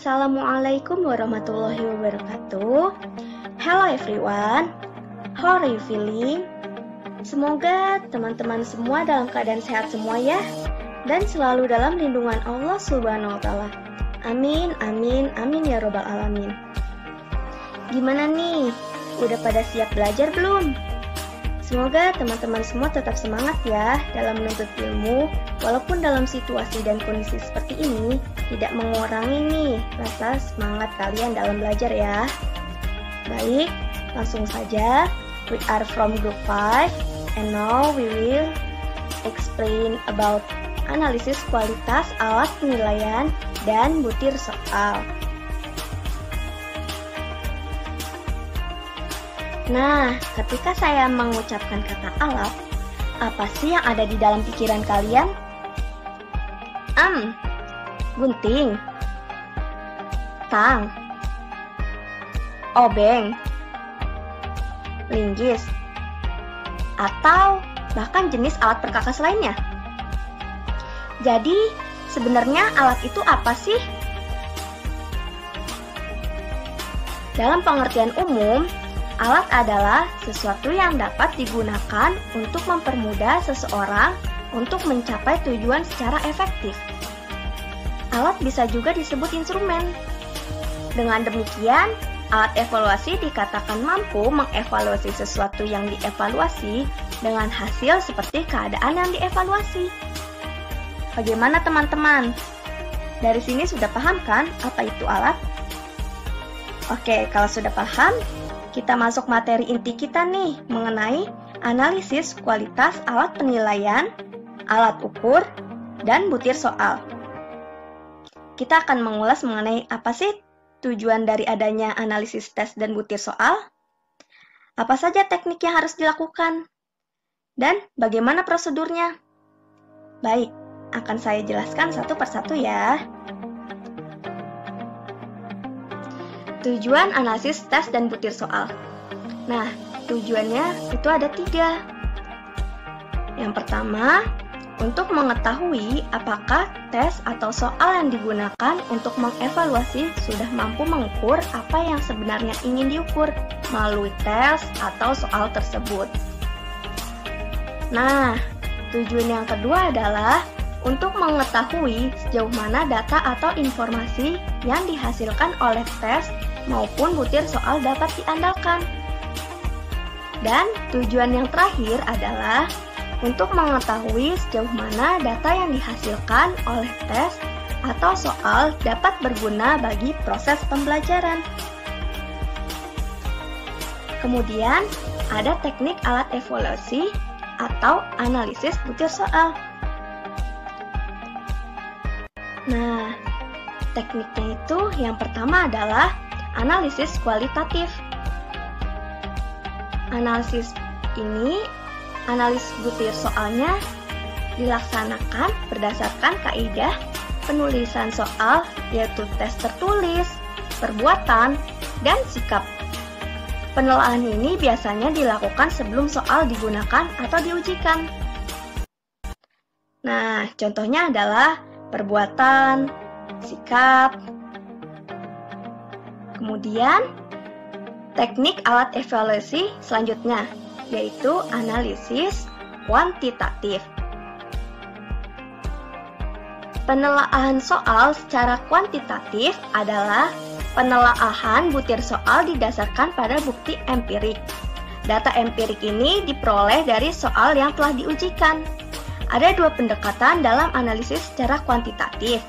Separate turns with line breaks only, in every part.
Assalamualaikum warahmatullahi wabarakatuh. Hello everyone, how are you feeling? Semoga teman-teman semua dalam keadaan sehat semua ya, dan selalu dalam lindungan Allah Subhanahu wa Ta'ala. Amin, amin, amin ya Robbal Alamin. Gimana nih? Udah pada siap belajar belum? Semoga teman-teman semua tetap semangat ya dalam menuntut ilmu, walaupun dalam situasi dan kondisi seperti ini tidak mengurangi nih rasa semangat kalian dalam belajar ya. Baik, langsung saja. We are from group 5 and now we will explain about analisis kualitas alat penilaian dan butir soal. Nah, ketika saya mengucapkan kata alat, apa sih yang ada di dalam pikiran kalian? Gunting, tang, obeng, linggis, atau bahkan jenis alat perkakas lainnya. Jadi, sebenarnya alat itu apa sih? Dalam pengertian umum, alat adalah sesuatu yang dapat digunakan untuk mempermudah seseorang untuk mencapai tujuan secara efektif. Alat bisa juga disebut instrumen. Dengan demikian, alat evaluasi dikatakan mampu mengevaluasi sesuatu yang dievaluasi dengan hasil seperti keadaan yang dievaluasi. Bagaimana teman-teman? Dari sini sudah paham kan apa itu alat? Oke, kalau sudah paham, kita masuk materi inti kita nih mengenai analisis kualitas alat penilaian, alat ukur, dan butir soal. Kita akan mengulas mengenai apa sih tujuan dari adanya analisis tes dan butir soal, apa saja teknik yang harus dilakukan, dan bagaimana prosedurnya. Baik, akan saya jelaskan satu persatu ya. Tujuan analisis tes dan butir soal. Nah, tujuannya itu ada 3. Yang pertama, untuk mengetahui apakah tes atau soal yang digunakan untuk mengevaluasi sudah mampu mengukur apa yang sebenarnya ingin diukur melalui tes atau soal tersebut. Nah, tujuan yang kedua adalah untuk mengetahui sejauh mana data atau informasi yang dihasilkan oleh tes maupun butir soal dapat diandalkan. Dan tujuan yang terakhir adalah untuk mengetahui sejauh mana data yang dihasilkan oleh tes atau soal dapat berguna bagi proses pembelajaran. Kemudian, ada teknik alat evaluasi atau analisis butir soal. Nah, tekniknya itu yang pertama adalah analisis kualitatif. Analisis butir soalnya dilaksanakan berdasarkan kaidah penulisan soal, yaitu tes tertulis, perbuatan, dan sikap. Penelaahan ini biasanya dilakukan sebelum soal digunakan atau diujikan. Nah, contohnya adalah perbuatan, sikap. Kemudian, teknik alat evaluasi selanjutnya, yaitu analisis kuantitatif. Penelaahan soal secara kuantitatif adalah penelaahan butir soal didasarkan pada bukti empirik. Data empirik ini diperoleh dari soal yang telah diujikan. Ada 2 pendekatan dalam analisis secara kuantitatif,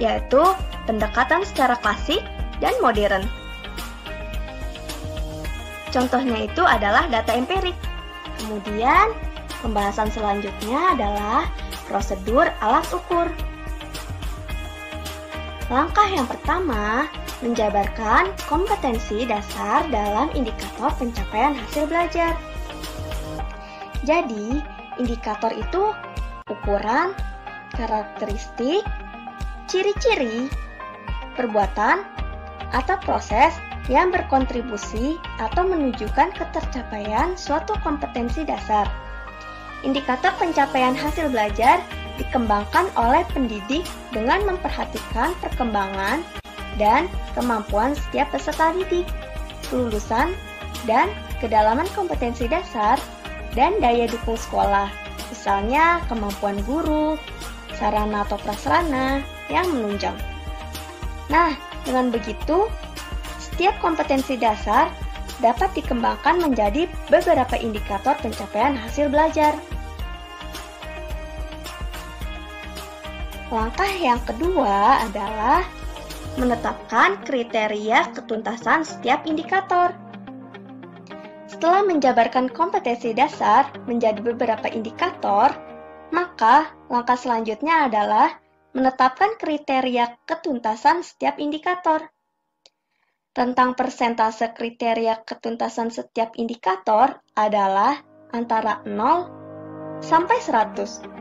yaitu pendekatan secara klasik dan modern. Contohnya itu adalah data empirik. Kemudian, pembahasan selanjutnya adalah prosedur alat ukur. Langkah yang pertama, menjabarkan kompetensi dasar dalam indikator pencapaian hasil belajar. Jadi, indikator itu ukuran, karakteristik, ciri-ciri, perbuatan, atau proses yang berkontribusi atau menunjukkan ketercapaian suatu kompetensi dasar. Indikator pencapaian hasil belajar dikembangkan oleh pendidik dengan memperhatikan perkembangan dan kemampuan setiap peserta didik, kelulusan, dan kedalaman kompetensi dasar dan daya dukung sekolah, misalnya kemampuan guru, sarana atau prasarana yang menunjang. Nah, dengan begitu, setiap kompetensi dasar dapat dikembangkan menjadi beberapa indikator pencapaian hasil belajar. Langkah yang kedua adalah menetapkan kriteria ketuntasan setiap indikator. Setelah menjabarkan kompetensi dasar menjadi beberapa indikator, maka langkah selanjutnya adalah menetapkan kriteria ketuntasan setiap indikator. Tentang persentase kriteria ketuntasan setiap indikator adalah antara 0 sampai 100.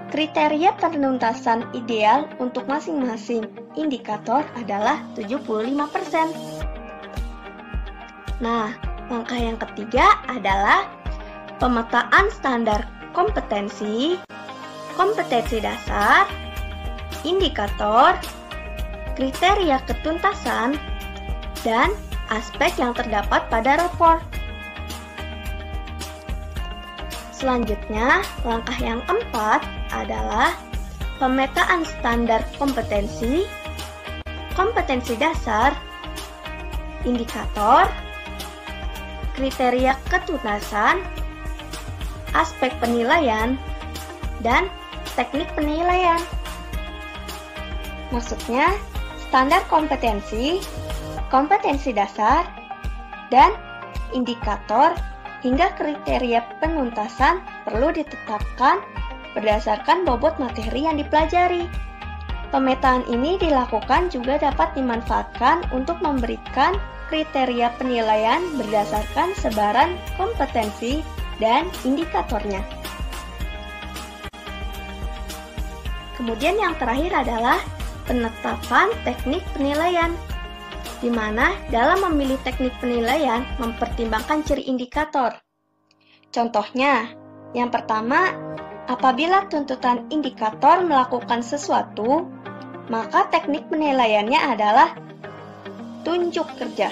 Kriteria penuntasan ideal untuk masing-masing indikator adalah 75%. Nah, langkah yang ketiga adalah pemetaan standar kompetensi, kompetensi dasar, indikator, kriteria ketuntasan, dan aspek yang terdapat pada rapor. Selanjutnya, langkah yang keempat adalah pemetaan standar kompetensi, kompetensi dasar, indikator, kriteria ketuntasan, aspek penilaian, dan teknik penilaian. Maksudnya, standar kompetensi, kompetensi dasar, dan indikator hingga kriteria penuntasan perlu ditetapkan berdasarkan bobot materi yang dipelajari. Pemetaan ini dilakukan juga dapat dimanfaatkan untuk memberikan kriteria penilaian berdasarkan sebaran kompetensi dan indikatornya. Kemudian yang terakhir adalah penetapan teknik penilaian, di mana dalam memilih teknik penilaian mempertimbangkan ciri indikator. Contohnya, yang pertama, apabila tuntutan indikator melakukan sesuatu, maka teknik penilaiannya adalah tunjuk kerja.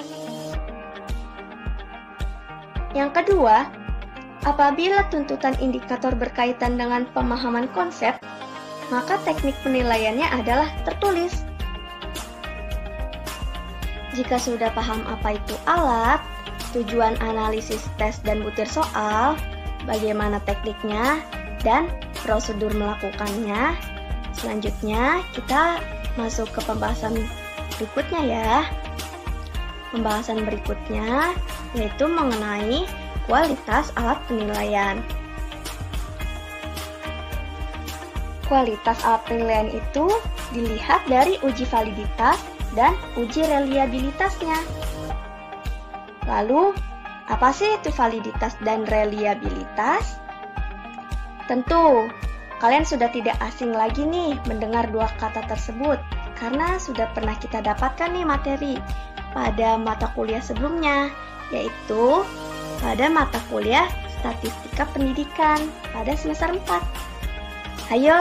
Yang kedua, apabila tuntutan indikator berkaitan dengan pemahaman konsep, maka teknik penilaiannya adalah tertulis. Jika sudah paham apa itu alat, tujuan analisis tes dan butir soal, bagaimana tekniknya, dan prosedur melakukannya, selanjutnya kita masuk ke pembahasan berikutnya ya. Pembahasan berikutnya yaitu mengenai kualitas alat penilaian. Kualitas alat penilaian itu dilihat dari uji validitas dan uji reliabilitasnya. Lalu, apa sih itu validitas dan reliabilitas? Tentu, kalian sudah tidak asing lagi nih mendengar dua kata tersebut, karena sudah pernah kita dapatkan nih materi pada mata kuliah sebelumnya, yaitu pada mata kuliah Statistika Pendidikan pada semester 4. Ayo,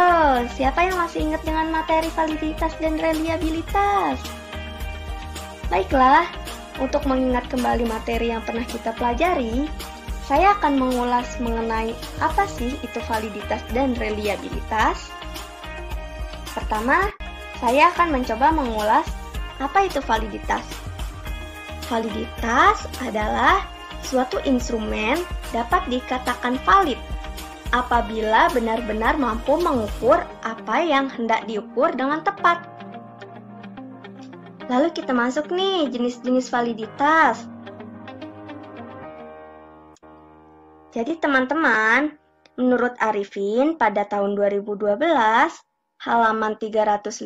siapa yang masih ingat dengan materi validitas dan reliabilitas? Baiklah, untuk mengingat kembali materi yang pernah kita pelajari, saya akan mengulas mengenai apa sih itu validitas dan reliabilitas. Pertama, saya akan mencoba mengulas apa itu validitas. Validitas adalah suatu instrumen dapat dikatakan valid apabila benar-benar mampu mengukur apa yang hendak diukur dengan tepat. Lalu kita masuk nih jenis-jenis validitas. Jadi teman-teman, menurut Arifin pada tahun 2012, halaman 315,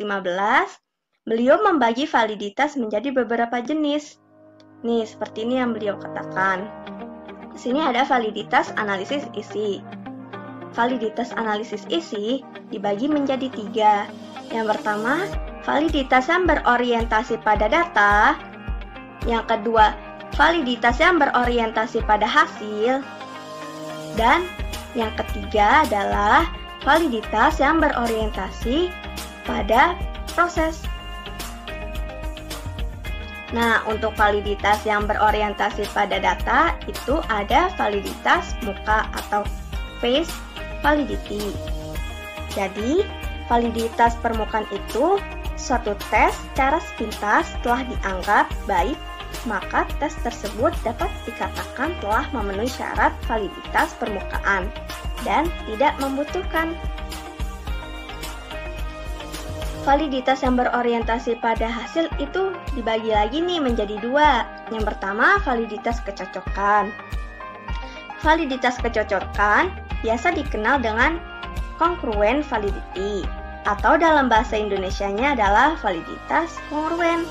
beliau membagi validitas menjadi beberapa jenis. Nih, seperti ini yang beliau katakan. Di sini ada validitas analisis isi. Validitas analisis isi dibagi menjadi 3. Yang pertama, validitas yang berorientasi pada data. Yang kedua, validitas yang berorientasi pada hasil. Dan yang ketiga adalah validitas yang berorientasi pada proses. Nah, untuk validitas yang berorientasi pada data itu ada validitas muka atau face validity. Jadi, validitas permukaan itu suatu tes secara sepintas telah dianggap baik, maka tes tersebut dapat dikatakan telah memenuhi syarat validitas permukaan dan tidak membutuhkan. Validitas yang berorientasi pada hasil itu dibagi lagi nih menjadi dua. Yang pertama, validitas kecocokan. Validitas kecocokan biasa dikenal dengan congruent validity, atau dalam bahasa Indonesianya adalah validitas kongruen.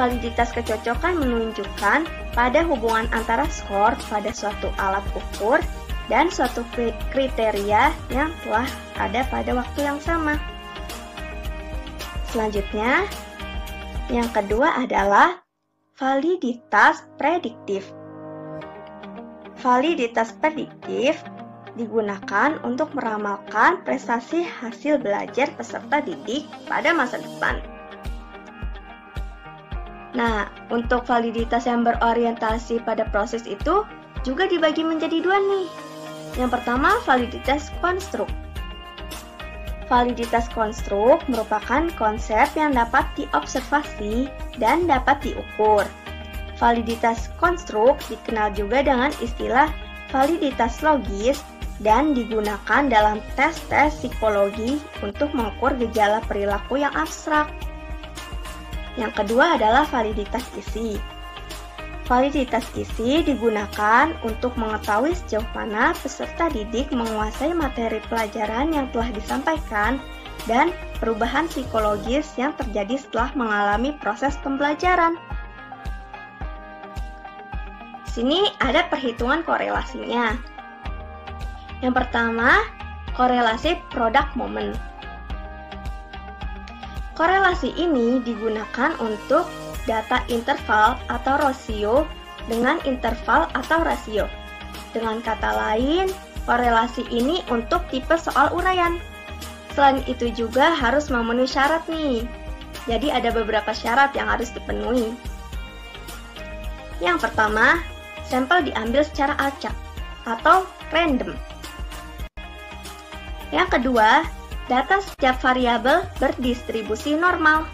Validitas kecocokan menunjukkan pada hubungan antara skor pada suatu alat ukur dan suatu kriteria yang telah ada pada waktu yang sama. Selanjutnya, yang kedua adalah validitas prediktif. Validitas prediktif digunakan untuk meramalkan prestasi hasil belajar peserta didik pada masa depan. Nah, untuk validitas yang berorientasi pada proses itu juga dibagi menjadi dua nih. Yang pertama, validitas konstruk. Validitas konstruk merupakan konsep yang dapat diobservasi dan dapat diukur. Validitas konstruk dikenal juga dengan istilah validitas logis dan digunakan dalam tes-tes psikologi untuk mengukur gejala perilaku yang abstrak. Yang kedua adalah validitas isi. Validitas isi digunakan untuk mengetahui sejauh mana peserta didik menguasai materi pelajaran yang telah disampaikan dan perubahan psikologis yang terjadi setelah mengalami proses pembelajaran. Sini ada perhitungan korelasinya. Yang pertama, korelasi product moment. Korelasi ini digunakan untuk data interval atau rasio dengan interval atau rasio. Dengan kata lain, korelasi ini untuk tipe soal uraian. Selain itu juga harus memenuhi syarat nih. Jadi ada beberapa syarat yang harus dipenuhi. Yang pertama, sampel diambil secara acak atau random. Yang kedua, data setiap variabel berdistribusi normal.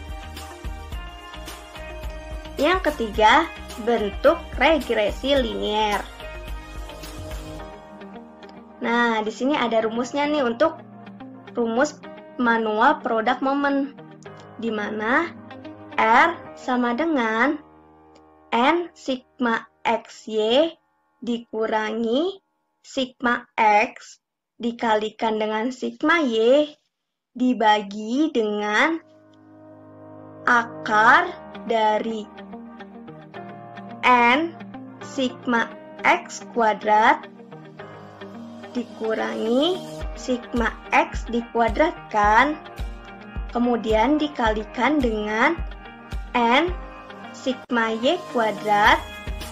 Yang ketiga, bentuk regresi linier. Nah, di sini ada rumusnya nih untuk rumus manual product moment, di mana R sama dengan N sigma XY dikurangi sigma X dikalikan dengan sigma Y dibagi dengan akar dari N sigma X kuadrat dikurangi sigma X dikuadratkan, kemudian dikalikan dengan N sigma Y kuadrat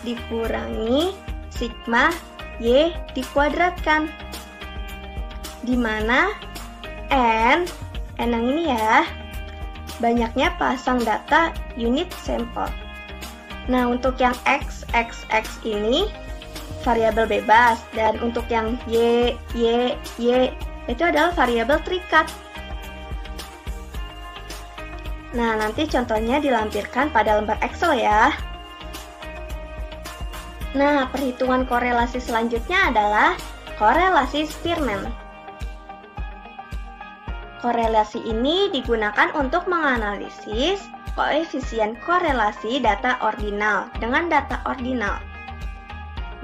dikurangi sigma Y dikuadratkan, di mana N yang ini ya, banyaknya pasang data unit sampel. Nah, untuk yang X ini variabel bebas, dan untuk yang Y itu adalah variabel terikat. Nah, nanti contohnya dilampirkan pada lembar Excel ya. Nah, perhitungan korelasi selanjutnya adalah korelasi Spearman. Korelasi ini digunakan untuk menganalisis koefisien korelasi data ordinal dengan data ordinal.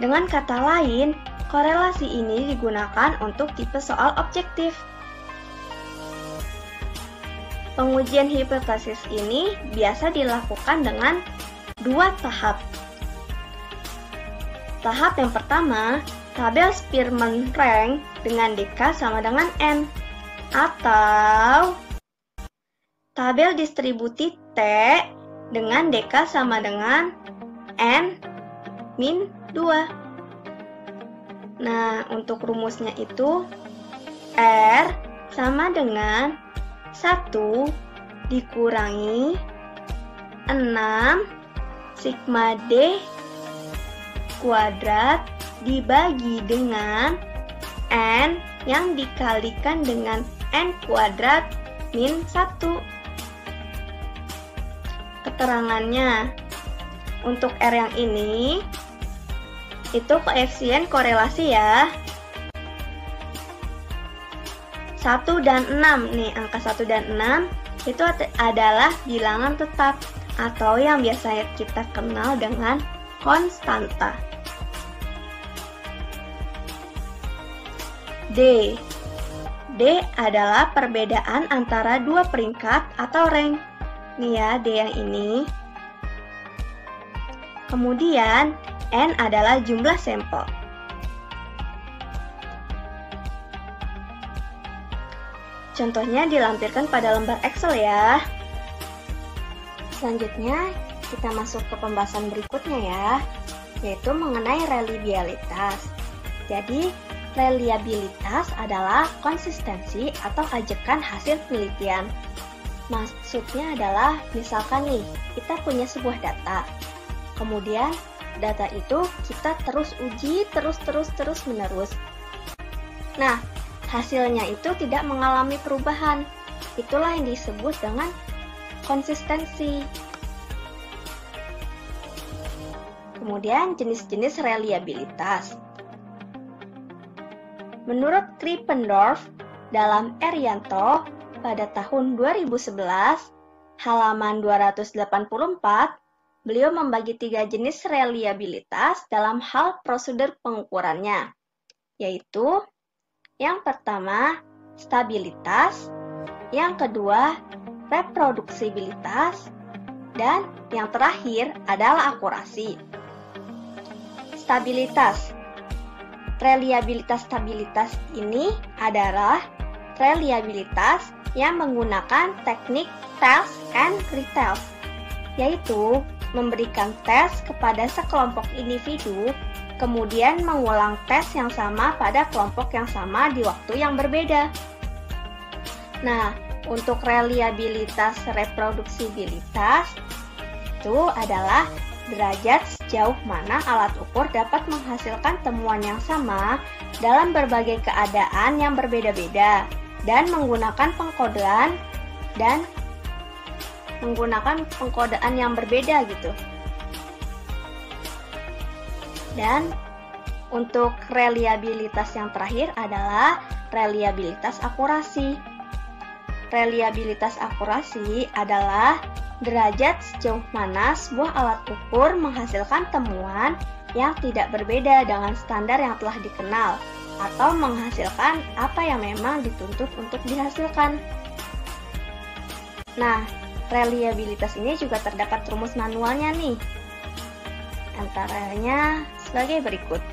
Dengan kata lain, korelasi ini digunakan untuk tipe soal objektif. Pengujian hipotesis ini biasa dilakukan dengan dua tahap. Tahap yang pertama, tabel Spearman rank dengan DK sama dengan N, atau tabel distribusi T dengan DK sama dengan N min 2. Nah, untuk rumusnya itu R sama dengan 1 dikurangi 6 sigma D kuadrat dibagi dengan N yang dikalikan dengan N kuadrat min 1. Keterangannya, untuk R yang ini, itu koefisien korelasi ya. 1 dan 6, nih angka 1 dan 6 itu adalah bilangan tetap atau yang biasa kita kenal dengan konstanta. D. D adalah perbedaan antara dua peringkat atau rank. Nih ya, D yang ini. Kemudian, N adalah jumlah sampel. Contohnya dilampirkan pada lembar Excel ya. Selanjutnya, kita masuk ke pembahasan berikutnya ya, yaitu mengenai reliabilitas. Jadi, reliabilitas adalah konsistensi atau ajakan hasil penelitian. Maksudnya adalah, misalkan nih, kita punya sebuah data. Kemudian, data itu kita terus uji, terus menerus. Nah, hasilnya itu tidak mengalami perubahan. Itulah yang disebut dengan konsistensi. Kemudian, jenis-jenis reliabilitas. Menurut Krippendorff dalam Erianto pada tahun 2011, halaman 284, beliau membagi 3 jenis reliabilitas dalam hal prosedur pengukurannya, yaitu yang pertama, stabilitas, yang kedua, reproduksibilitas, dan yang terakhir adalah akurasi. Stabilitas. Reliabilitas stabilitas ini adalah reliabilitas yang menggunakan teknik test and retest, yaitu memberikan tes kepada sekelompok individu, kemudian mengulang tes yang sama pada kelompok yang sama di waktu yang berbeda. Nah, untuk reliabilitas reproduksibilitas itu adalah derajat sejauh mana alat ukur dapat menghasilkan temuan yang sama dalam berbagai keadaan yang berbeda-beda dan menggunakan pengkodean yang berbeda gitu. Dan untuk reliabilitas yang terakhir adalah reliabilitas akurasi. Reliabilitas akurasi adalah derajat sejauh mana sebuah alat ukur menghasilkan temuan yang tidak berbeda dengan standar yang telah dikenal atau menghasilkan apa yang memang dituntut untuk dihasilkan. Nah, reliabilitas ini juga terdapat rumus manualnya nih. Antaranya sebagai berikut.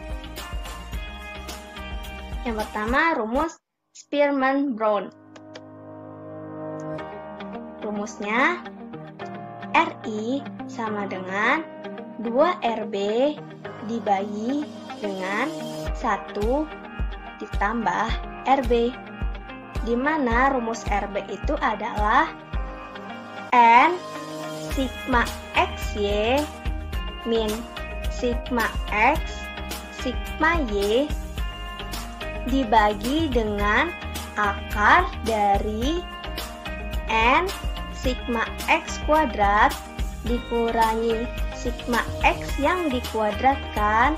Yang pertama, rumus Spearman-Brown. Rumusnya RI sama dengan 2RB dibagi dengan 1 ditambah RB, di mana rumus RB itu adalah N sigma XY min sigma X sigma Y dibagi dengan akar dari N sigma X kuadrat dikurangi sigma X yang dikuadratkan,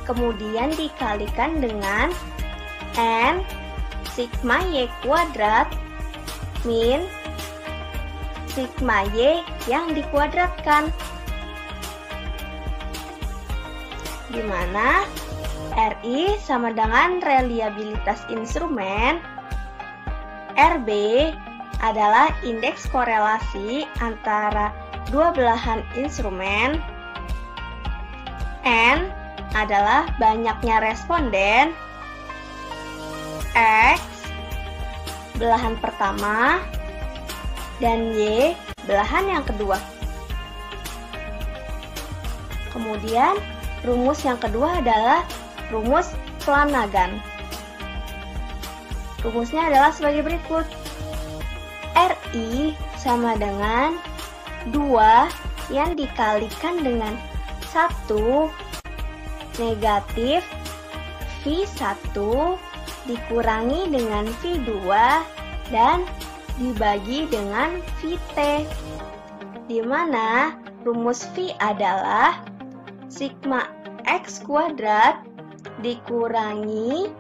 kemudian dikalikan dengan N sigma Y kuadrat min sigma Y yang dikuadratkan, di mana RI sama dengan reliabilitas instrumen, RB adalah indeks korelasi antara dua belahan instrumen, N adalah banyaknya responden, X belahan pertama, dan Y belahan yang kedua. Kemudian rumus yang kedua adalah rumus Flanagan. Rumusnya adalah sebagai berikut. RI sama dengan 2 yang dikalikan dengan 1 negatif V1 dikurangi dengan V2 dan dibagi dengan Vt, di mana rumus V adalah sigma X kuadrat dikurangi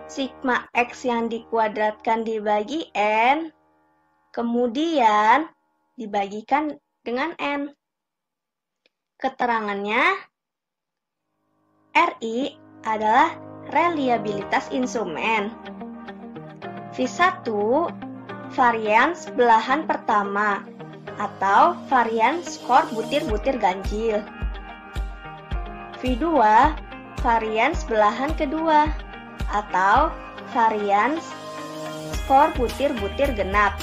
sigma X yang dikuadratkan dibagi N, kemudian dibagikan dengan N. Keterangannya, RI adalah reliabilitas instrumen. V1 varians belahan pertama atau varians skor butir-butir ganjil. V2 varians belahan kedua atau varians skor butir-butir genap.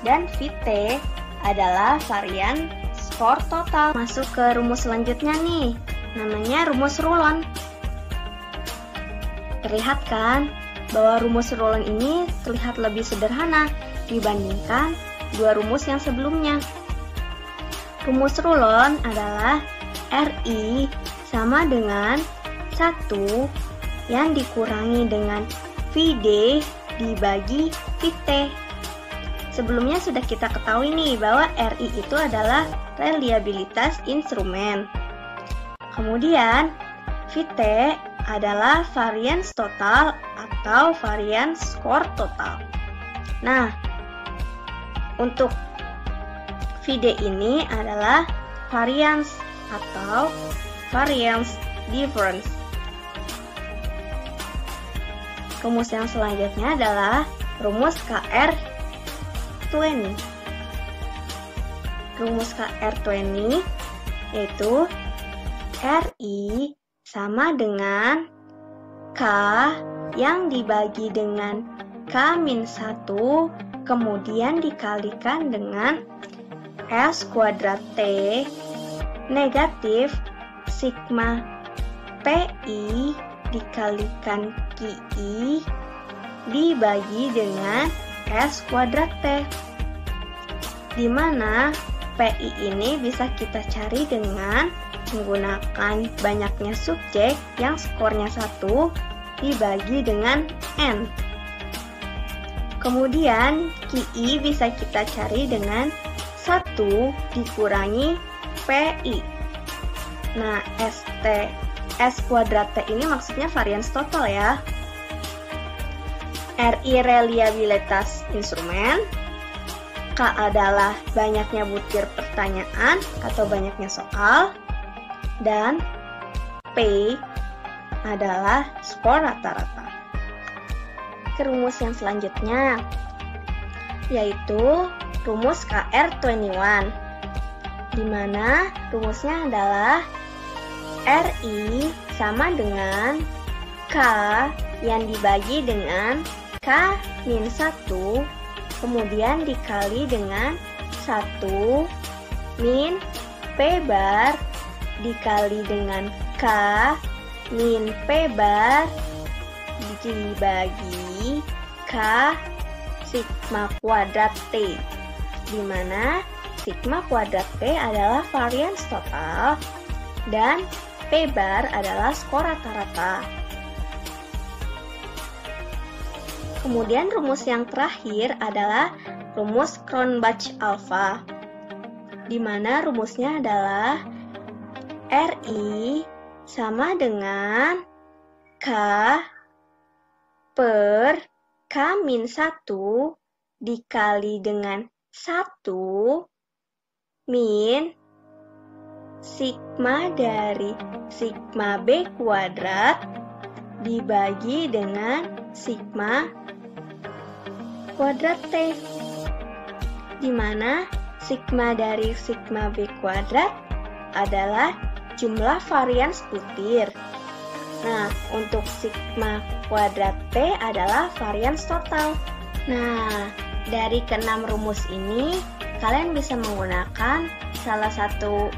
Dan Vt adalah varian skor total. Masuk ke rumus selanjutnya nih, namanya rumus Rulon. Terlihat kan bahwa rumus Rulon ini terlihat lebih sederhana dibandingkan dua rumus yang sebelumnya. Rumus Rulon adalah RI sama dengan 1 yang dikurangi dengan Vd dibagi Vt. Sebelumnya sudah kita ketahui nih bahwa RI itu adalah reliabilitas instrumen. Kemudian Vt adalah varians total atau varians skor total. Nah, untuk Vd ini adalah varians atau variance difference. Rumus yang selanjutnya adalah rumus KR20. Rumus KR20 yaitu RI sama dengan K yang dibagi dengan K-1 kemudian dikalikan dengan S kuadrat T negatif sigma PI dikalikan QI dibagi dengan S kuadrat T, di mana PI ini bisa kita cari dengan menggunakan banyaknya subjek yang skornya 1 dibagi dengan N. Kemudian QI bisa kita cari dengan 1 dikurangi PI. Nah, S kuadrat T ini maksudnya varians total ya. RI reliabilitas instrumen, K adalah banyaknya butir pertanyaan atau banyaknya soal, dan P adalah skor rata-rata. Ke rumus yang selanjutnya, yaitu rumus KR21, di mana rumusnya adalah RI sama dengan K yang dibagi dengan K-1 kemudian dikali dengan 1 min P bar dikali dengan K min P bar dibagi K sigma kuadrat T, di mana sigma kuadrat T adalah varians total dan P bar adalah skor rata-rata. Kemudian rumus yang terakhir adalah rumus Cronbach-Alpha, di mana rumusnya adalah RI sama dengan K per K-1 dikali dengan 1 min sigma dari sigma B kuadrat dibagi dengan sigma kuadrat T, di mana sigma dari sigma B kuadrat adalah jumlah varians butir. Nah, untuk sigma kuadrat T adalah varians total. Nah, dari ke-6 rumus ini, kalian bisa menggunakan salah satu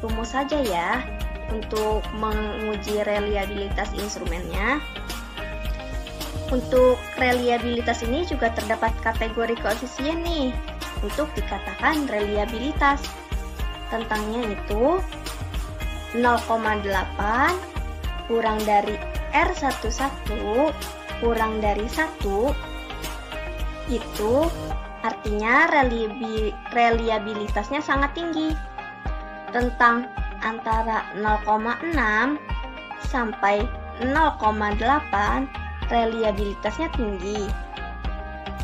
rumus saja ya untuk menguji reliabilitas instrumennya. Untuk reliabilitas ini juga terdapat kategori koefisien nih untuk dikatakan reliabilitas. rentangnya itu 0,8 kurang dari R11 kurang dari 1, itu artinya reliabilitasnya sangat tinggi. Rentang antara 0,6 sampai 0,8 reliabilitasnya tinggi.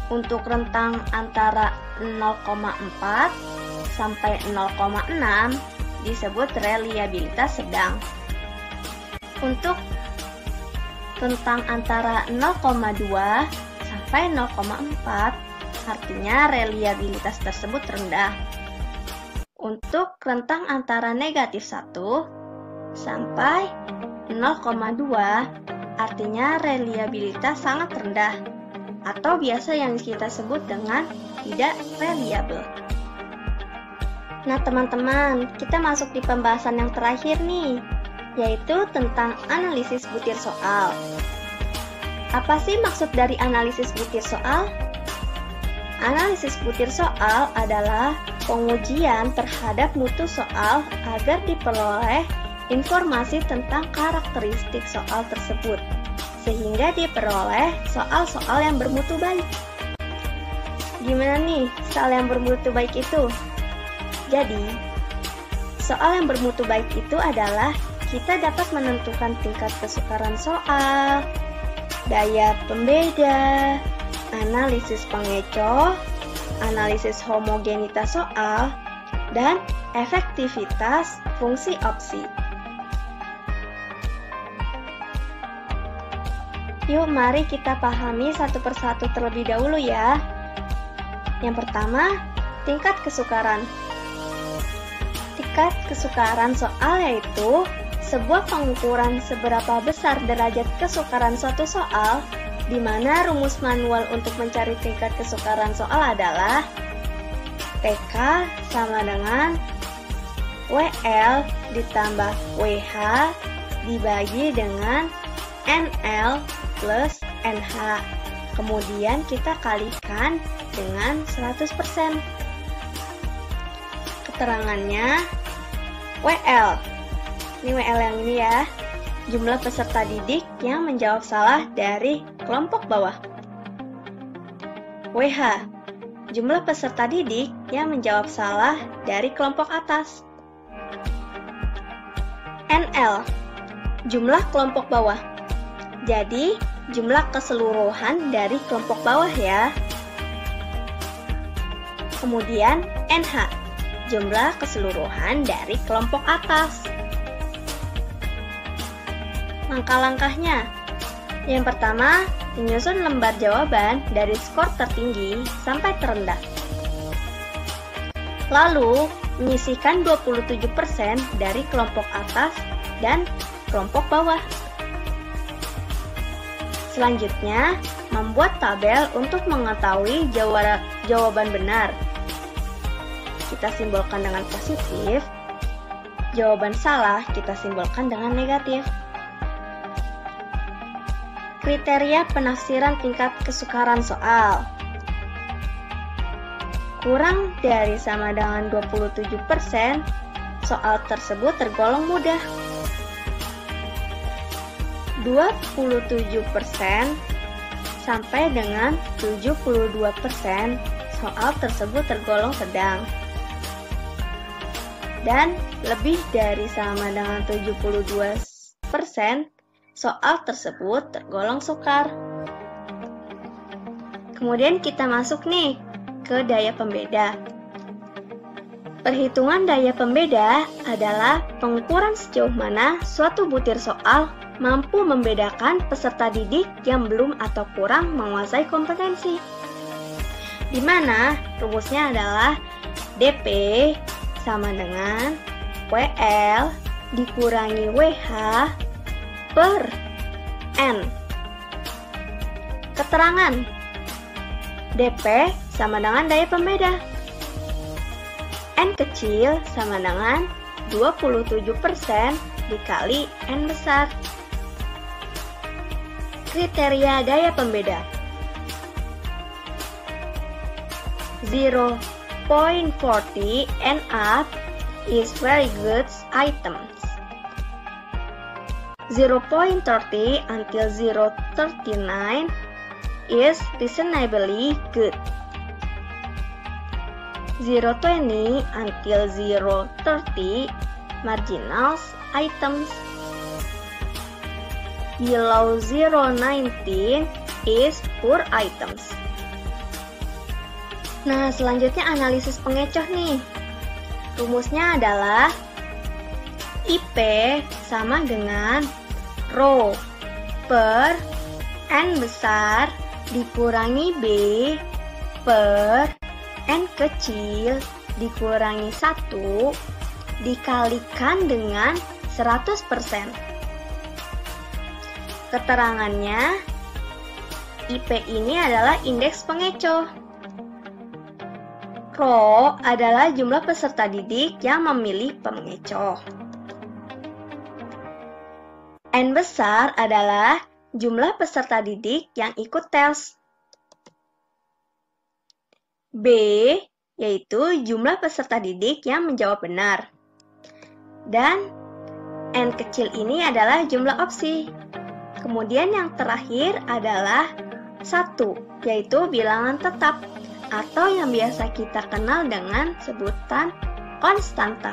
Untuk rentang antara 0,4 sampai 0,6 disebut reliabilitas sedang. Untuk rentang antara 0,2 sampai 0,4 artinya reliabilitas tersebut rendah. Untuk rentang antara negatif 1 sampai 0,2 artinya reliabilitas sangat rendah atau biasa yang kita sebut dengan tidak reliable. Nah teman-teman, kita masuk di pembahasan yang terakhir nih, yaitu tentang analisis butir soal. Apa sih maksud dari analisis butir soal? Analisis butir soal adalah pengujian terhadap mutu soal agar diperoleh informasi tentang karakteristik soal tersebut, sehingga diperoleh soal-soal yang bermutu baik. Gimana nih soal yang bermutu baik itu? Jadi, soal yang bermutu baik itu adalah kita dapat menentukan tingkat kesukaran soal, daya pembeda, analisis pengecoh, analisis homogenitas soal, dan efektivitas fungsi opsi. Yuk, mari kita pahami satu persatu terlebih dahulu ya. Yang pertama, tingkat kesukaran. Tingkat kesukaran soal yaitu sebuah pengukuran seberapa besar derajat kesukaran suatu soal, di mana rumus manual untuk mencari tingkat kesukaran soal adalah TK sama dengan WL ditambah WH dibagi dengan NL plus NH. Kemudian kita kalikan dengan 100%. Keterangannya WL. Ini WL yang ini ya. Jumlah peserta didik yang menjawab salah dari kelompok bawah. WH. Jumlah peserta didik yang menjawab salah dari kelompok atas. NL. Jumlah kelompok bawah. Jadi, jumlah keseluruhan dari kelompok bawah ya. Kemudian NH, jumlah keseluruhan dari kelompok atas. Langkah-langkahnya. Yang pertama, menyusun lembar jawaban dari skor tertinggi sampai terendah. Lalu, menyisihkan 27% dari kelompok atas dan kelompok bawah. Selanjutnya, membuat tabel untuk mengetahui jawaban benar. Kita simbolkan dengan positif. Jawaban salah kita simbolkan dengan negatif. Kriteria penafsiran tingkat kesukaran soal. Kurang dari sama dengan 27%, soal tersebut tergolong mudah. 27% sampai dengan 72% soal tersebut tergolong sedang. Dan lebih dari sama dengan 72% soal tersebut tergolong sukar. Kemudian kita masuk nih ke daya pembeda. Perhitungan daya pembeda adalah pengukuran sejauh mana suatu butir soal mampu membedakan peserta didik yang belum atau kurang menguasai kompetensi. Di mana rumusnya adalah DP sama dengan WL dikurangi WH per N. Keterangan DP sama dengan daya pembeda. N kecil sama dengan 27% dikali N besar. Kriteria daya pembeda 0.40 N up is very good items. 0.30 until 0.39 is reasonably good. 0.20 until 0.30 marginal items. Below 0.19 is poor items. Nah, selanjutnya analisis pengecoh nih. Rumusnya adalah IP sama dengan rho per N besar dikurangi B per N kecil dikurangi 1 dikalikan dengan 100%. Keterangannya, IP ini adalah indeks pengecoh. Rho adalah jumlah peserta didik yang memilih pengecoh. N besar adalah jumlah peserta didik yang ikut tes. B yaitu jumlah peserta didik yang menjawab benar. Dan N kecil ini adalah jumlah opsi. Kemudian yang terakhir adalah 1, yaitu bilangan tetap atau yang biasa kita kenal dengan sebutan konstanta.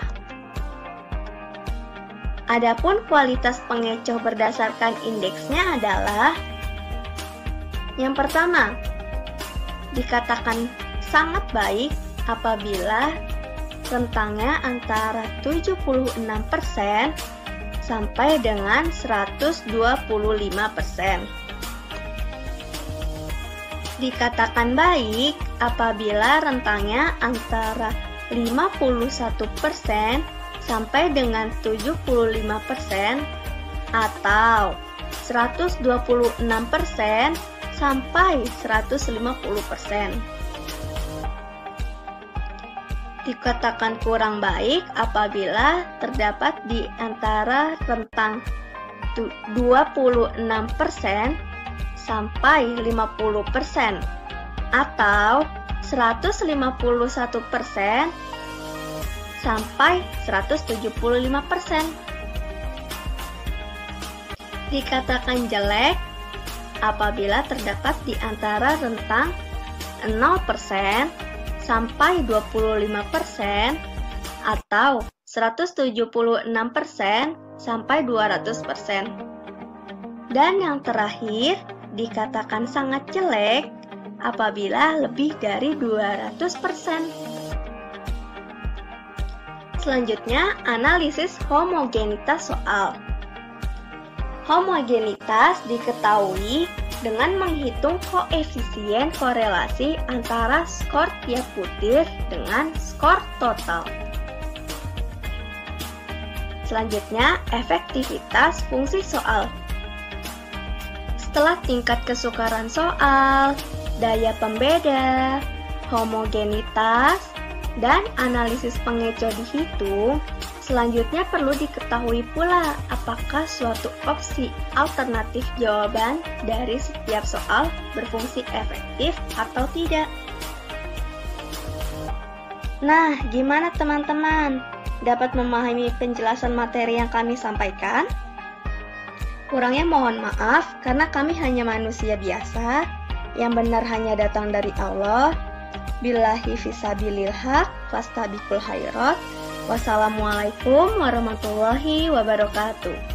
Adapun kualitas pengecoh berdasarkan indeksnya adalah yang pertama, dikatakan sangat baik apabila rentangnya antara 76% sampai dengan 125%. Dikatakan baik apabila rentangnya antara 51% sampai dengan 75% atau 126% sampai 150%. Dikatakan kurang baik apabila terdapat di antara rentang 26% sampai 50% atau 151% sampai 175%. Dikatakan jelek apabila terdapat di antara rentang 0% sampai 25% atau 176% sampai 200%. Dan yang terakhir, dikatakan sangat jelek apabila lebih dari 200%. Selanjutnya, analisis homogenitas soal. Homogenitas diketahui dengan menghitung koefisien korelasi antara skor tiap butir dengan skor total. Selanjutnya, efektivitas fungsi soal. Setelah tingkat kesukaran soal, daya pembeda, homogenitas, dan analisis pengecoh dihitung, selanjutnya perlu diketahui pula apakah suatu opsi alternatif jawaban dari setiap soal berfungsi efektif atau tidak. Nah, gimana teman-teman? Dapat memahami penjelasan materi yang kami sampaikan? Kurangnya mohon maaf karena kami hanya manusia biasa, yang benar hanya datang dari Allah. Billahi fisabilil haq, fastabiqul khairat. Wassalamualaikum warahmatullahi wabarakatuh.